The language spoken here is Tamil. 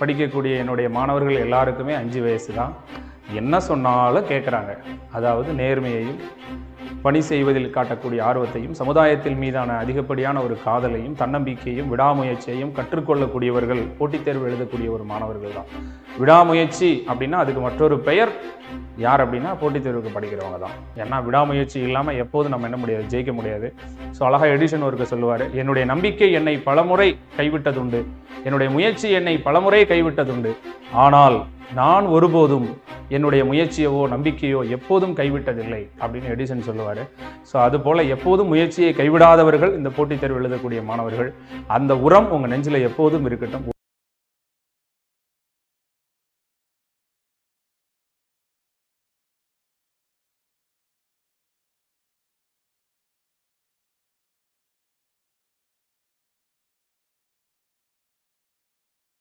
படிக்கக்கூடிய என்னுடைய மாணவர்கள் எல்லாருக்குமே 5 வயசு தான். என்ன சொன்னாலும் கேட்குறாங்க. அதாவது நேர்மையையும் பணி செய்வதில் காட்டக்கூடிய ஆர்வத்தையும் சமுதாயத்தில் மீதான அதிகப்படியான ஒரு காதலையும் தன்னம்பிக்கையும் விடாமுயற்சியையும் கற்றுக்கொள்ளக்கூடியவர்கள் போட்டித் தேர்வு எழுதக்கூடிய ஒரு மாணவர்கள் தான். விடாமுயற்சி அப்படின்னா அதுக்கு மற்றொரு பெயர் யார் அப்படின்னா போட்டித் தேர்வுக்கு படிக்கிறவங்க தான். ஏன்னா விடாமுயற்சி இல்லாமல் எப்போதும் நம்ம என்ன முடியாது, ஜெயிக்க முடியாது. ஸோ அழகாக எடிஷன் ஒர்க்கை சொல்லுவார், என்னுடைய நம்பிக்கை என்னை பலமுறை கைவிட்டதுண்டு, என்னுடைய முயற்சி என்னை பலமுறை கைவிட்டதுண்டு, ஆனால் நான் ஒருபோதும் என்னுடைய முயற்சியவோ நம்பிக்கையோ எப்போதும் கைவிட்டதில்லை அப்படின்னு எடிசன் சொல்லுவார். ஸோ அதுபோல் எப்போதும் முயற்சியை கைவிடாதவர்கள் இந்த போட்டித் தேர்வு எழுதக்கூடிய மாணவர்கள். அந்த உரம் உங்கள் நெஞ்சில் எப்போதும் இருக்கட்டும்.